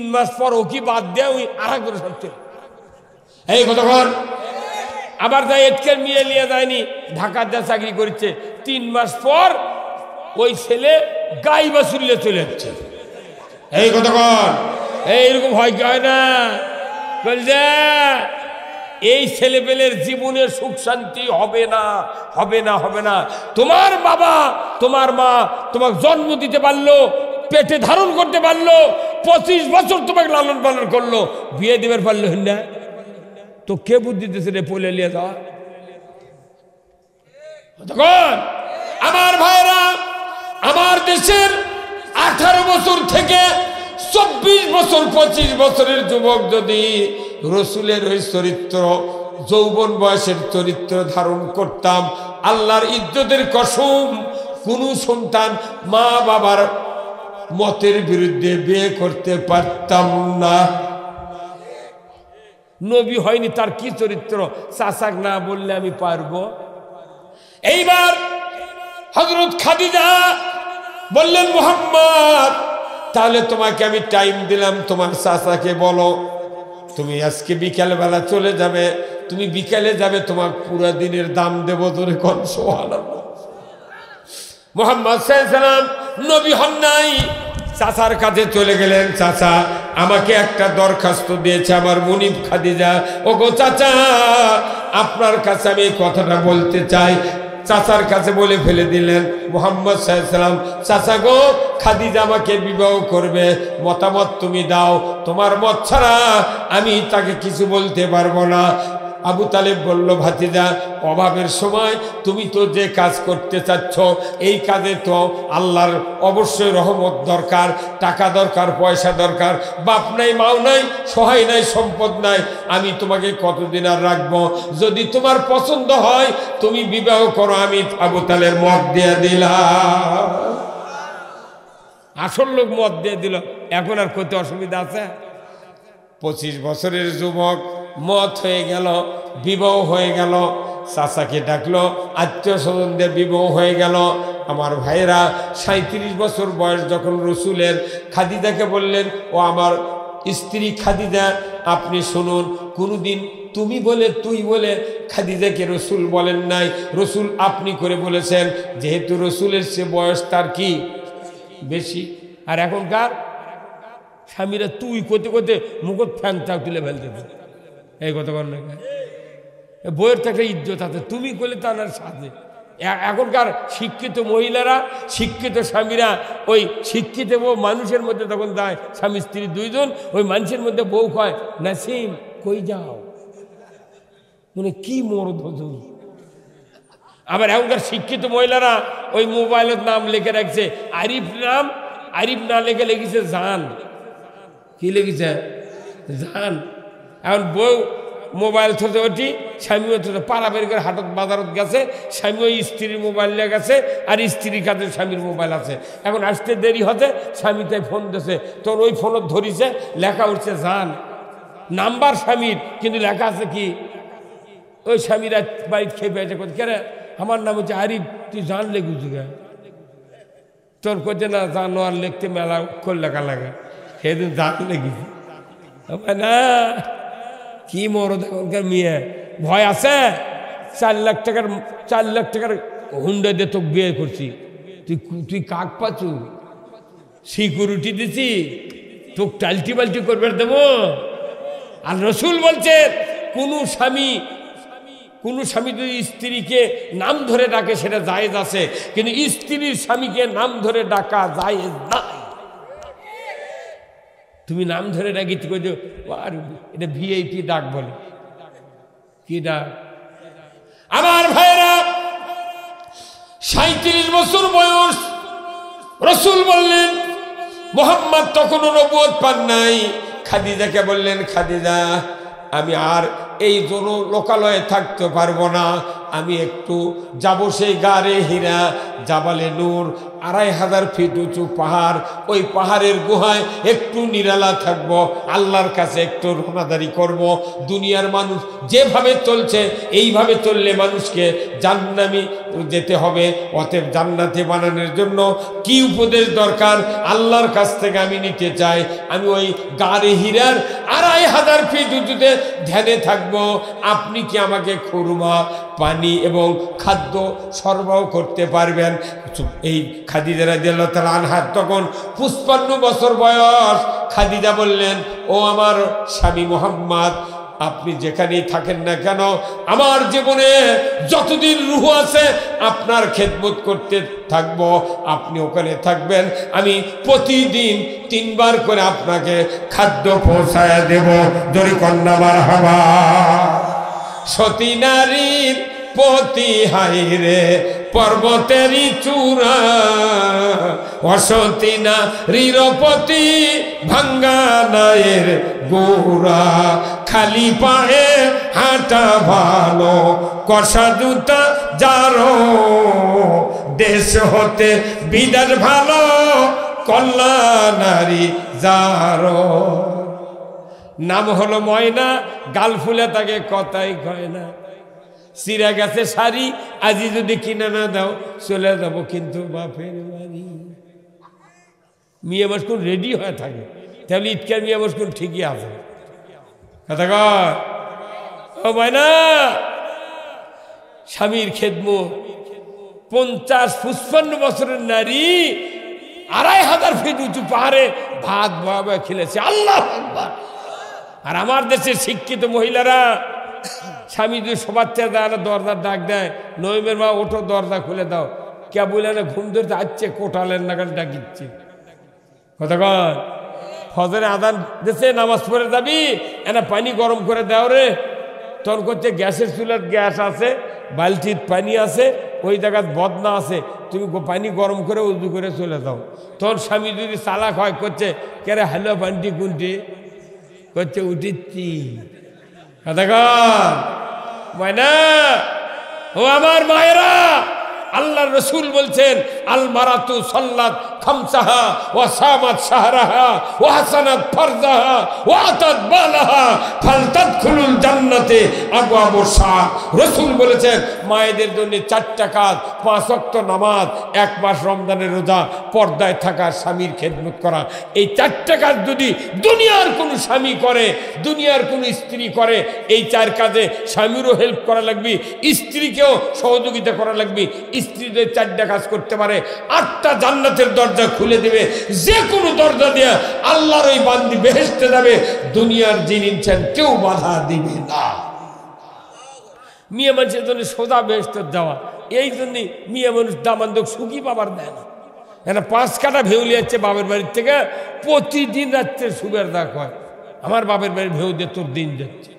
3 মাস পর ও কি বাদ দেয় ওই আরেকজন সত্যি এই কতক্ষণ আবার যাই এটকের মেয়ে নিয়ে যায়নি ঢাকার যা চাকরি করছে 3 মাস পর ওই ছেলে গাই বাছুরিয়ে চলে যাচ্ছে এই কতক্ষণ এইরকম হয় কি হয় না বলছে এই ছেলেপেলের জীবনের সুখ শান্তি হবে না হবে না হবে না তোমার বাবা তোমার মা তোমাকে জন্ম দিতে পারলো পেটে ধারণ করতে পারলো 25 বছর তোমাকে লালন পালন করলো বিয়ে দিবার পারলো না তো কে বুদ্ধি দিতেছে রে পলে নিয়ে যাওয়া তখন আমার ভাইরা আমার দেশের 18 বছর থেকে 24 বছর 25 বছরের যুবক যদি রসুলের ওই চরিত্র যৌবন বয়সের চরিত্র ধারণ করতাম আল্লাহর ইজ্জতের কসম কোন সন্তান মা বাবার মতের বিরুদ্ধে বিয়ে করতে পারতাম না নবী হয়নি তার কি চরিত্র চাচাক না বললে আমি পারবো এইবার হযরত খাদিজা বললেন মুহাম্মদ তাহলে তোমাকে আমি টাইম দিলাম তোমার চাচাকে বলো তুমি আজকে বিকালবেলা চলে যাবে তুমি বিকালে যাবে তোমাকে পুরো দিনের দাম দেব তোরে কোন সুবহানাল্লাহ মুহাম্মদ সাল্লাল্লাহু আলাইহি সাল্লাম নবী হন নাই চাচার কাছে চলে গেলেন চাচা আমাকে একটা দরখাস্ত দিয়েছে আমার মুনিব খাদিজা ওগো চাচা আপনার কাছে আমি এই কথাটা বলতে চাই চাচার কাছে বলে ফেলে দিলেন মুহাম্মদ সাল্লাল্লাহু আলাইহি সাল্লাম চাচা গো খাদিজা আমাকে বিবাহ করবে মতামত তুমি দাও তোমার মত ছাড়া আমি তাকে কিছু বলতে পারবো না আবু তালেব বলল ভাতিজা অভাবের সময় তুমি তো যে কাজ করতে চাচ্ছ এই কাজে তো আল্লাহর অবশ্যই রহমত দরকার টাকা দরকার পয়সা দরকার বাপ নাই মাও নাই সহায় নাই সম্পদ নাই আমি তোমাকে কতদিন আর রাখবো যদি তোমার পছন্দ হয় তুমি বিবাহ করো আমি আবু তালেব মত দিয়ে দিলাম আসল লোক মত দিয়ে দিল এখন আর কত অসুবিধা আছে 25 বছরের যুবক মত হয়ে গেল বিবাহ হয়ে গেল চাচাকে ডাকলো আত্মীয় স্বজনদের বিবাহ হয়ে গেল আমার ভাইরা 37 বছর বয়স যখন রসুলের খাদিজাকে বললেন ও আমার স্ত্রী খাদিজা আপনি শুনুন কোনোদিন তুমি বলে তুই বলে খাদিজাকে রসুল বলেন নাই রসুল আপনি করে বলেছেন যেহেতু রসুলের সে বয়স তার কি বেশি আর এখনকার স্বামীরা তুই করতে করতে মুখত ফ্যান চাক তুলে ফেলতে এই কথা বল না বইয়ের তো একটা ইজ্জত আছে তুমি করলে তো আনার সাথে এখনকার শিক্ষিত মহিলারা শিক্ষিত স্বামীরা ওই শিক্ষিত মানুষের মধ্যে তখন যায় স্বামী স্ত্রী দুইজন ওই মানুষের মধ্যে বউ কয় নাসিম কই যাও মানে কি মরদ হজুর আবার এখনকার শিক্ষিত মহিলারা ওই মোবাইলের নাম লিখে রাখছে আরিফ নাম আরিফ না লিখে লিখেছে জান কি লিখেছে জান এখন বউ মোবাইল থতে ওটি স্বামীও থতে পাড়া বের করে হাটত বাজারত গেছে স্বামীও স্ত্রীর মোবাইল নিয়ে গেছে আর স্ত্রীর কাছে স্বামীর মোবাইল আছে এখন আসতে দেরি হতে স্বামী তাই ফোন দিয়েছে তোর ওই ফোনত ধরিছে লেখা উঠছে জান নাম্বার স্বামীর কিন্তু লেখা আছে কি ওই স্বামীরা বাড়িতে খেয়ে পেয়েছে কেরে আমার নাম হচ্ছে আরিফ তুই জান লেগুছি গা তোর করছে না জানো আর লিখতে মেলা অক্ষর লেখা লাগে সেদিন জান লেগেছি না কি মরদ এখনকার মেয়ে ভয় আছে 4 লাখ টাকার হুন্ডা দিয়ে তোকে বিয়ে করছি তুই কাক পাচু সিকিউরিটি দিছি তোকে টাল্টি বাল্টি করবে দেবো আর রসুল বলছে কোনো স্বামী যদি স্ত্রীকে নাম ধরে ডাকে সেটা জায়েজ আছে কিন্তু স্ত্রীর স্বামীকে নাম ধরে ডাকা জায়েজ না তুমি নাম ধরে ডাকি আর এটা ভিআইপি ডাক বলে কি ডাক আমার ভাইরা 37 বছর বয়স রসুল বললেন মুহাম্মদ তখনও নবুয়ত পান নাই খাদিজাকে বললেন খাদিজা আমি আর এই জন লোকালয়ে থাকতে পারবো না আমি একটু যাব সেই গারে হীরা জাবালে নূর 2500 ফিট উঁচু পাহাড়, ওই পাহাড়ের গুহায় একটু নিরালা থাকবো, আল্লাহর কাছে একটু রোনাদারি করব। দুনিয়ার মানুষ যেভাবে চলছে এইভাবে চললে মানুষকে জান্নাতে যেতে হবে, অতএব জান্নাতে বানানোর জন্য কি উপদেশ দরকার আল্লাহর কাছ থেকে আমি নিতে চাই। আমি ওই গাড়ে হীরার 2500 ফিট উঁচুতে ধ্যানে থাকবো। আপনি কি আমাকে খুরমা, পানি এবং খাদ্য সরবরাহ করতে পারবেন? এই খাদিজা রাদিয়াল্লাহু তাআলা আনহা তখন 55 বছর বয়স। খাদিজা বললেন, ও আমার স্বামী মুহাম্মদ, আপনি যেখানেই থাকেন না কেন, আমার জীবনে যতদিন রূহ আছে আপনার খেদমত করতে থাকবো, আপনি ওখানে থাকবেন। আমি প্রতিদিন 3 বার করে আপনাকে খাদ্য পৌঁছায় দেব। জোরে কন্যা মারহাবা। সতী নারীর পতি হাইরে পর্বতেরই চূড়া, অসতী নারীর পতি ভাঙ্গা নায়ের গোড়া, খালি পায়ে হাঁটা ভালো কষা জুতা যারো, দেশ হতে বিদার ভালো কল্লা নারী যারো। নাম হলো ময়না, গাল ফুলে তাকে কথাই কয় না। চিরা গেছে শাড়ি, আজি যদি কিনে না দাও চলে যাব কিন্তু বাপের বাড়ি। মিয়া মস্কুন রেডি হয়ে থাকে, তাহলে ইটকার মিয়া মস্কুন ঠিকই আছে। কথা কয় ও ময়না, স্বামীর খেদমত। 55 বছরের নারী 2500 ফিট উঁচু পাহাড়ে ভাত বাবা খেলেছে। আল্লাহ আকবার। আর আমার দেশের শিক্ষিত মহিলারা স্বামী যদি সবার চেয়ে দেয়, দরজার ডাক দেয়, নইমের মা ওঠো দরজা খুলে দাও, কে বলে না ঘুম ধরতে আসছে, কোটালের নাগাল ডাকিচ্ছে। কথা কন, ফজরে আদান দেশে নামাজ পড়ে যাবি, এনা পানি গরম করে দাও রে। তখন করছে গ্যাসের চুলার গ্যাস আছে, বালতির পানি আছে, ওই জায়গায় বদনা আছে, তুমি পানি গরম করে উজু করে চলে যাও। তখন স্বামী যদি চালাক হয় করছে, কেরে হ্যালো পানিটি কোনটি, করছে উঠিচ্ছি। কথা কন ময়না, ও আমার মায়েরা, আল্লাহ রসুল বলছেন আল মারাতু সাল্লাত খামসাহা ওয়া সামাত শাহরাহা ওয়া হাসানাত ফারজাহা ওয়া আতাত বালাহা ফালতাদখুলুল জান্নাতে আবওয়াবুস সাআ। রসুল বলেছেন মায়েদের জন্য 4টা কাজ, 5 ওয়াক্ত নামাজ, 1 মাস রমজানের রোজা, পর্দায় থাকা, স্বামীর খেদমত করা। এই 4টা কাজ যদি দুনিয়ার কোনো স্বামী করে, দুনিয়ার কোনো স্ত্রী করে, এই 4 কাজে স্বামীরও হেল্প করা লাগবে, স্ত্রীকেও সহযোগিতা করা লাগবে। স্ত্রীদের 4টা কাজ করতে পারে, 8টা জান্নাতের দরজা খুলে দেবে। যে কোনো দরজা দিয়ে আল্লাহর ওই বান্দি বেহেশতে যাবে, দুনিয়ার যিনি ইচ্ছেন কেউ বাধা দিবে না। মেয়ে মানুষের জন্য সোজা বেহেশতে যাওয়া, এই জন্য মেয়ে মানুষ দামান্দক সুখী বাবার দেয় না। এরা 5 কাটা ভেউ লিয়াচ্ছে বাপের বাড়ির থেকে, প্রতিদিন রাত্রে সুবের দাগ হয়, আমার বাপের বাড়ির ভেউ দিয়ে তোর দিন যাচ্ছে।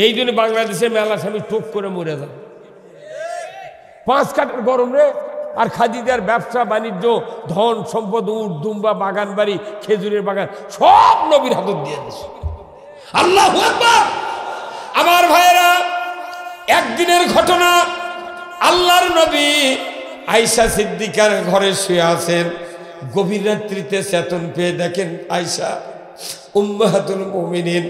এই জন্য বাংলাদেশে মেলা স্বামী টোপ করে মরে যায়। 5 কাটার গরম রে। আর খাদিজার ব্যবসা বাণিজ্য, ধন সম্পদ, উট দুম্বা, বাগান বাড়ি, খেজুরের বাগান সব নবীর হাতত দিয়ে দিয়েছে। আল্লাহু আকবার। আমার ভাইয়েরা, একদিনের ঘটনা, আল্লাহর নবী আয়েশা সিদ্দিকার ঘরে শুয়ে আছেন। গভীর রাত্রিতে চেতন পেয়ে দেখেন আয়েশা উম্মাহাতুল মুমিনিন,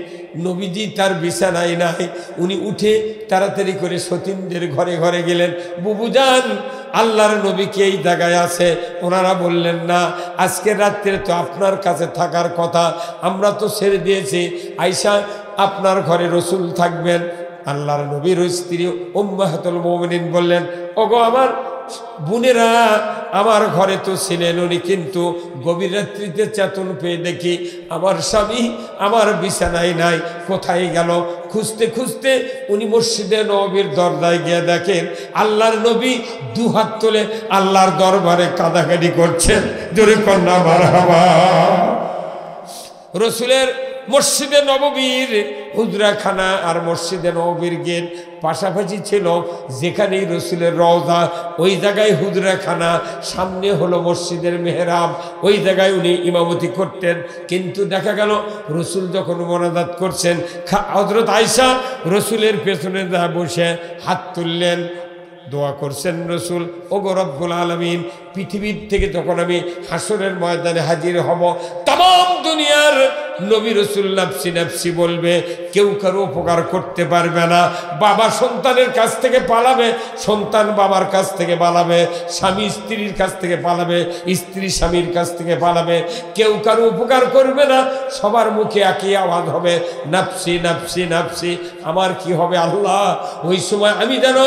নবীজি তার বিছানায় নাই। উনি উঠে তাড়াতাড়ি করে সতীনদের ঘরে ঘরে গেলেন। বুবুজান, আল্লাহর নবী কি এই জায়গায় আছে? ওনারা বললেন না, আজকের রাত্রে তো আপনার কাছে থাকার কথা, আমরা তো ছেড়ে দিয়েছি। আয়েশা, আপনার ঘরে রসুল থাকবেন। আল্লাহর নবীর স্ত্রী উম্মাহাতুল মুমিনিন বললেন, ওগো আমার বোনেরা, আমার ঘরে তো ছিলেন উনি, কিন্তু গভীর রাত্রিতে চেতন পেয়ে দেখি আমার স্বামী আমার বিছানায় নাই, কোথায় গেল? খুঁজতে খুঁজতে উনি মসজিদে নববীর দরজায় গিয়ে দেখেন আল্লাহর নবী 2 হাত তুলে আল্লাহর দরবারে কাঁদাকাটি করছেন। জোরে কন্যা মারহাবা। রসুলের মসজিদে নববীর হুজরাখানা আর মসজিদে নববীর গেট পাশাপাশি ছিল। যেখানেই রসুলের রওজা, ওই জায়গায় হুজরাখানা, সামনে হলো মসজিদের মেহরাব, ওই জায়গায় উনি ইমামতি করতেন। কিন্তু দেখা গেল রসুল যখন মোনাজাত করছেন, হযরত আয়েশা রসুলের পেছনে যা বসে হাত তুললেন, দোয়া করছেন রসুল, ওগো রব্বুল আলামিন, পৃথিবীর থেকে যখন আমি হাসরের ময়দানে হাজির হব, তাম দুনিয়ার নবী রসুল নাফসি নাফসি বলবে, কেউ কারো উপকার করতে পারবে না। বাবা সন্তানের কাছ থেকে পালাবে, সন্তান বাবার কাছ থেকে পালাবে, স্বামী স্ত্রীর কাছ থেকে পালাবে, স্ত্রী স্বামীর কাছ থেকে পালাবে, কেউ কারো উপকার করবে না। সবার মুখে একই আওয়াজ হবে, নাফসি নাফসি নাফসি। আমার কি হবে আল্লাহ? ওই সময় আমি যেন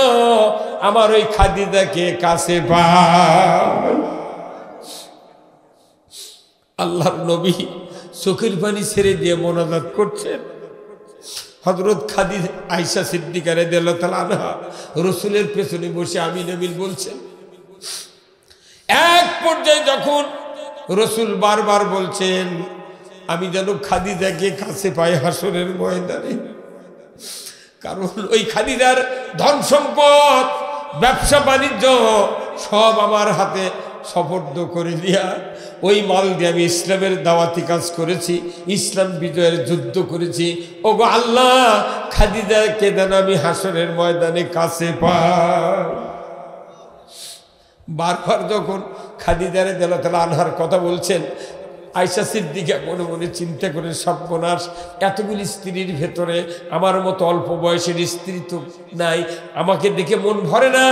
আমার ওই খাদিজাকে কাছে পাই। আল্লাহর নবী চোখের পানি ছেড়ে দিয়ে মোনাজাত করছেন। হযরত খাদিজা আয়েশা সিদ্দিকা রাদিয়াল্লাহু তাআলা আনহা রাসূলের পেছনে বসে আমিন আমিন বলছেন। এক পর্যায়ে যখন রাসূল বারবার বলছেন, আমি যেন খাদিজাকে কাছে পাই হাসরের ময়দানে, কারণ ওই খাদিজার ধন সম্পদ, ব্যবসা বাণিজ্য সব আমার হাতে সুপর্দ করে দিয়া, ওই মাল দিয়ে আমি ইসলামের দাওয়াতি কাজ করেছি, ইসলাম বিজয়ের যুদ্ধ করেছি। ওগো আল্লাহ, খাদিজাকে যেন আমি হাসরের ময়দানে কাছে পাই। বারবার যখন খাদিজা রাদিয়াল্লাহু তাআলা আনহার কথা বলছেন, আয়েশা সিদ্দিকা মনে মনে চিন্তা করে, সর্বনাশ, এতগুলি স্ত্রীর ভেতরে আমার মতো অল্প বয়সের স্ত্রী তো নাই, আমাকে দেখে মন ভরে না।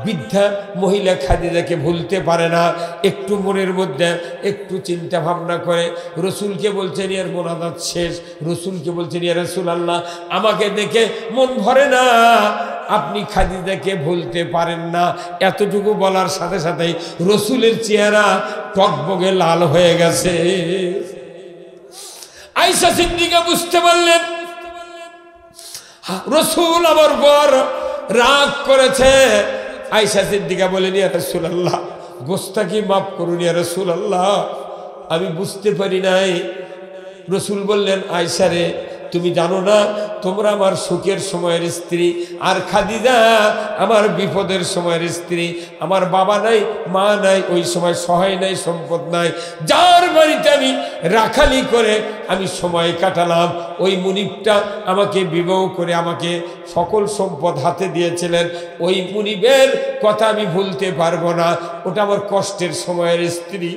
বৃদ্ধা মহিলা খাদিজাকে ভুলতে পারে না। একটু মনের মধ্যে একটু চিন্তা ভাবনা করে রসুলকে বলছেন, ইয়ার মোনাজাত শেষ, রসুলকে বলছেন, ইয়া রাসূলুল্লাহ, আমাকে দেখে মন ভরে না, আপনি খাদিজাকে ভুলতে পারেন না। এতটুকু বলার সাথে সাথেই রসুলের চেহারা টকবগে লাল হয়ে গেছে। আয়েশা সিদ্দিকা বুঝতে পারলেন রসুল আমার পর রাগ করেছে। আয়েশা সিদ্দিকা বলেন, ইয়া রাসূলুল্লাহ, গোস্তাকি মাফ করুন ইয়া রাসূলুল্লাহ, আমি বুঝতে পারি নাই। রসুল বললেন, আয়েশা রে, তুমি জানো না তোমরা আমার সুখের সময়ের স্ত্রী, আর খাদিজা আমার বিপদের সময়ের স্ত্রী। আমার বাবা নাই, মা নাই, ওই সময় সহায় নাই, সম্পদ নাই, যার বাড়িতে আমি রাখালি করে আমি সময় কাটালাম, ওই মুনিবটা আমাকে বিবাহ করে আমাকে সকল সম্পদ হাতে দিয়েছিলেন। ওই মুনিবের কথা আমি ভুলতে পারবো না, ওটা আমার কষ্টের সময়ের স্ত্রী।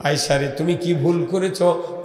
আয়েশা রে, তুমি কি ভুল করেছ?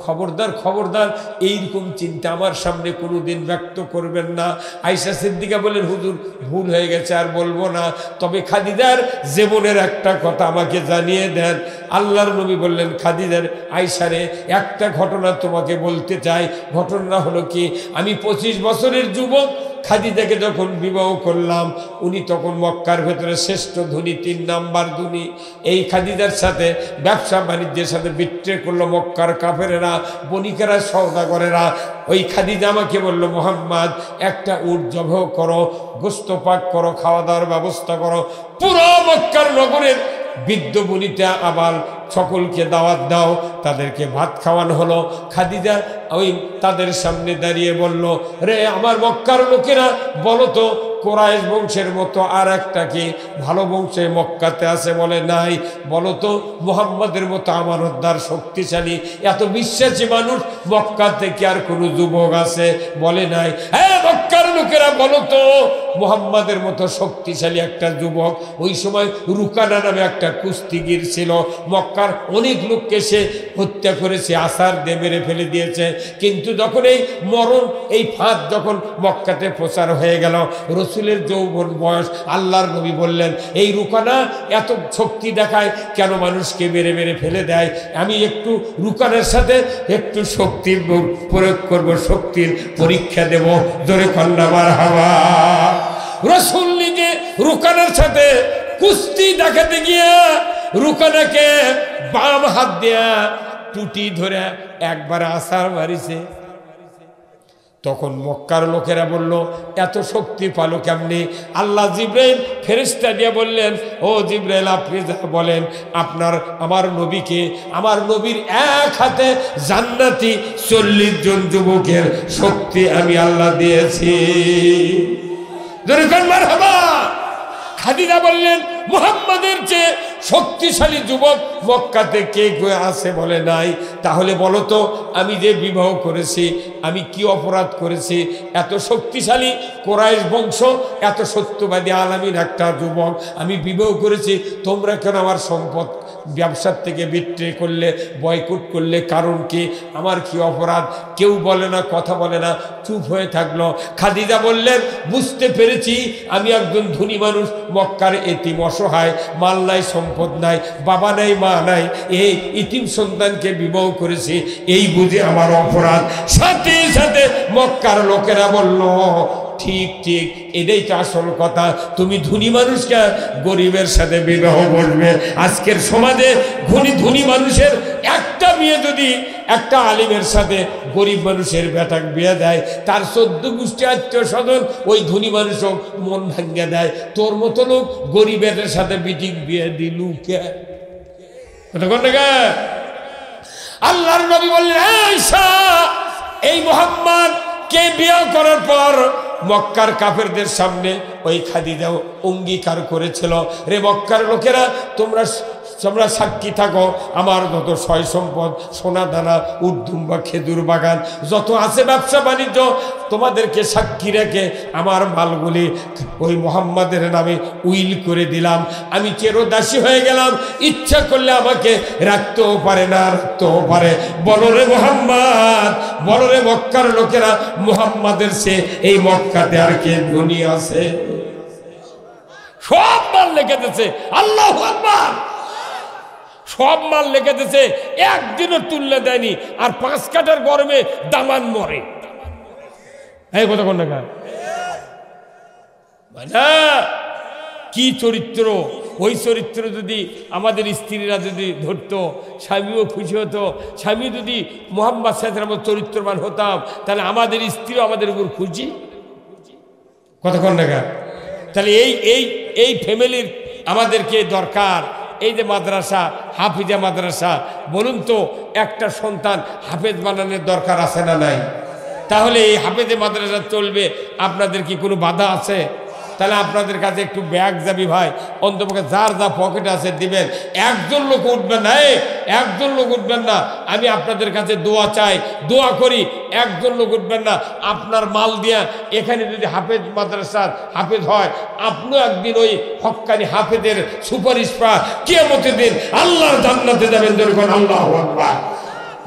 খবরদার খবরদার, এইরকম চিন্তা আমার সামনে কোনোদিন ব্যক্ত করবেন না। আয়েশা সিদ্দিকা বলেন, হুজুর ভুল হয়ে গেছে, আর বলবো না, তবে খাদিজার জীবনের একটা কথা আমাকে জানিয়ে দেন। আল্লাহর নবী বললেন, খাদিজার, আয়েশা রে, একটা ঘটনা তোমাকে বলতে চাই। ঘটনা হলো কি, আমি 25 বছরের যুবক, খাদিজাকে যখন বিবাহ করলাম, উনি তখন মক্কার ভেতরে শ্রেষ্ঠ ধনী, 3 নাম্বার ধনী। এই খাদিজার সাথে ব্যবসা বাণিজ্যের সাথে বিট্রে করলো মক্কার কাফেরেরা, বণিকেরা, সওদাগরেরা। ওই খাদিজা আমাকে বললো, মুহাম্মদ, একটা উট জবাহ করো, গোশত পাক করো, খাওয়া দাওয়ার ব্যবস্থা করো, পুরো মক্কার নগরের বৃদ্ধ বনিতা আবাল সকলকে দাওয়াত দাও। তাদেরকে ভাত খাওয়ানো হলো। খাদিজা ওই তাদের সামনে দাঁড়িয়ে বলল, রে আমার মক্কার লোকেরা, বলো তো কোরাইশ বংশের মতো আর একটা কি ভালো বংশে মক্কাতে আছে? বলে নাই। বলো তো মুহাম্মাদের মতো আমানতদার, শক্তিশালী, এত বিশ্বাসী মানুষ মক্কাতে কি আর কোনো যুবক আছে? বলে নাই। হ্যাঁ মক্কার লোকেরা, বলো তো মুহাম্মাদের মতো শক্তিশালী একটা যুবক। ওই সময় রুকানা নামে একটা কুস্তিগির ছিল, মক্কার অনেক লোককে সে হত্যা করেছে, আসার দিয়ে মেরে ফেলে দিয়েছে। কিন্তু যখন এই মরণ, এই ফাঁদ যখন মক্কাতে প্রচার হয়ে গেল, রসুলের যৌবন বয়স, আল্লাহর নবী বললেন, এই রুকানা এত শক্তি দেখায় কেন, মানুষকে মেরে মেরে ফেলে দেয়, আমি একটু রুকানের সাথে একটু শক্তির প্রয়োগ করব, শক্তির পরীক্ষা দেব। জোরে কন্যা মারহাবা। রসুল নিজে রুকানের সাথে কুস্তি দেখাতে গিয়া রুকানাকে বাম হাত দেয়া টুটি ধরে একবার আসার মারিছে। তখন মক্কার লোকেরা বলল, এত শক্তি পালো কেমনি? আল্লাহ জিব্রাইল ফেরেশতা দিয়ে বললেন, ও জিব্রাইল, আপনি যা বলেন, আপনার আমার নবীকে, আমার নবীর এক হাতে জান্নাতি 40 জন যুবকের শক্তি আমি আল্লাহ দিয়েছি। মারহাবা। খাদিজা বললেন, মুহাম্মাদের চেয়ে শক্তিশালী যুবক মক্কাতে কে কে আছে বলে নাই? তাহলে বলো তো, আমি যে বিবাহ করেছি আমি কি অপরাধ করেছি? এত শক্তিশালী কোরাইশ বংশ, এত সত্যবাদী আলামিন একটা যুবক আমি বিবাহ করেছি, তোমরা কেন আমার সম্পদ ব্যবসার থেকে বিক্রি করলে, বয়কট করলে? কারণ কি? আমার কি অপরাধ? কেউ বলে না, কথা বলে না, চুপ হয়ে থাকলো। খাদিজা বললেন, বুঝতে পেরেছি আমি একজন ধনী মানুষ, মক্কার এতিম অসহায়, মাল নাই, সম্পদ নাই, বাবা নাই, মা নাই, এই ইতিম সন্তানকে বিবাহ করেছি, এই বুঝে আমার অপরাধ। সাথে সাথে মক্কার লোকেরা বলল, ঠিক ঠিক, এটাই তো আসল কথা, তুমি ধনী মানুষকে গরিবের সাথে বিবাহ করবে। আজকের সমাজে ধনী মানুষের একটা মেয়ে যদি একটা আলিমের সাথে গরিব মানুষের বেটা বিয়ে দেয়, তার 14 গোষ্ঠী আত্মীয় স্বজন ওই ধনী মানুষও মন ভাঙ্গে দেয়। তোর মতো লোক গরিবের সাথে বিটিং বিয়ে দিলু কে? আল্লাহর নবী বললেন, আয়েশা, এই মুহাম্মদ কে বিয়ে করার পর মক্কার কাফেরদের সামনে ওই খাদিজাও অঙ্গীকার করেছিল, রে মক্কার লোকেরা, তোমরা সাক্ষী থাকো, আমার যত সয় সম্পদ, সোনা দানা, উর্দুম্বা, খেজুর বাগান যত আছে, ব্যবসা বাণিজ্য, তোমাদেরকে সাক্ষী রেখে আমার মালগুলি ওই মুহাম্মাদের নামে উইল করে দিলাম। আমি চিরদাসী হয়ে গেলাম, ইচ্ছা করলে আমাকে রাখতেও পারে, না রাখতেও পারে। বলো রে মুহাম্মদ, বলো রে মক্কার লোকেরা, মুহাম্মাদের সে এই মক্কাতে আর কে ধনী আছে? সব মাল লেগে দিয়েছে, আল্লাহু আকবার, সব মাল লেগে দিয়েছে, একদিনও তুললে দেয়নি। আর 5 কাঠার গরমে দামান মরে। এই কথা কোন না, কি চরিত্র! ওই চরিত্র যদি আমাদের স্ত্রীরা যদি ধরতো, স্বামীও খুশি হতো। স্বামী যদি মুহাম্মদ সাল্লাল্লাহু আলাইহি ওয়াসাল্লামের চরিত্রবান হতাম, তাহলে আমাদের স্ত্রীও আমাদের উপর খুশি। কথা কোন না? তাহলে এই ফ্যামিলির আমাদেরকে দরকার। এই যে মাদ্রাসা, হাফিজা মাদ্রাসা, বলুন তো, একটা সন্তান হাফেজ বানানোর দরকার আছে না নাই? তাহলে এই হাফেজে মাদ্রাসা চলবে, আপনাদের কি কোনো বাধা আছে? তাহলে আপনাদের কাছে একটু ব্যাগ যাবি ভাই, অন্তপক্ষে যার যা পকেটে আছে দিবেন। একজন লোক উঠবেন না, একজন লোক উঠবেন না। আমি আপনাদের কাছে দোয়া চাই, দোয়া করি, একজন লোক উঠবেন না। আপনার মাল দিয়া এখানে যদি হাফেজ মাদ্রাসার হাফেজ হয়, আপনিও একদিন ওই হক্কানি হাফেজের সুপারিশ পা কিয়ামতের দিন আল্লাহর জান্নাতে যাবেন। যখন আল্লাহু আকবার,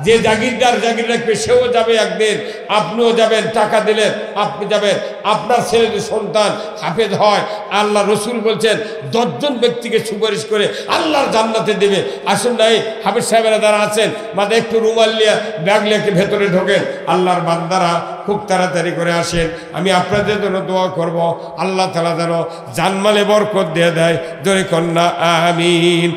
যে জাগিরদার জাগির রাখবে সেও যাবে একদিন, আপনিও যাবেন। টাকা দিলেন, আপনি যাবেন। আপনার ছেলে সন্তান হাফেজ হয়, আল্লাহ রসুল বলছেন 10 জন ব্যক্তিকে সুপারিশ করে আল্লাহর জান্নাতে দেবে। আসুন না, এই হাফেজ সাহেবেরা যারা আছেন, মাথায় একটু রুমাল নিয়ে ব্যাগ লিয়ে ভেতরে ঢোকেন। আল্লাহর বান্দারা খুব তাড়াতাড়ি করে আসেন। আমি আপনাদের জন্য দোয়া করব, আল্লাহ তাআলা যেন জানমালে বরকত দিয়ে দেয়। জোরে কন্যা আমিন।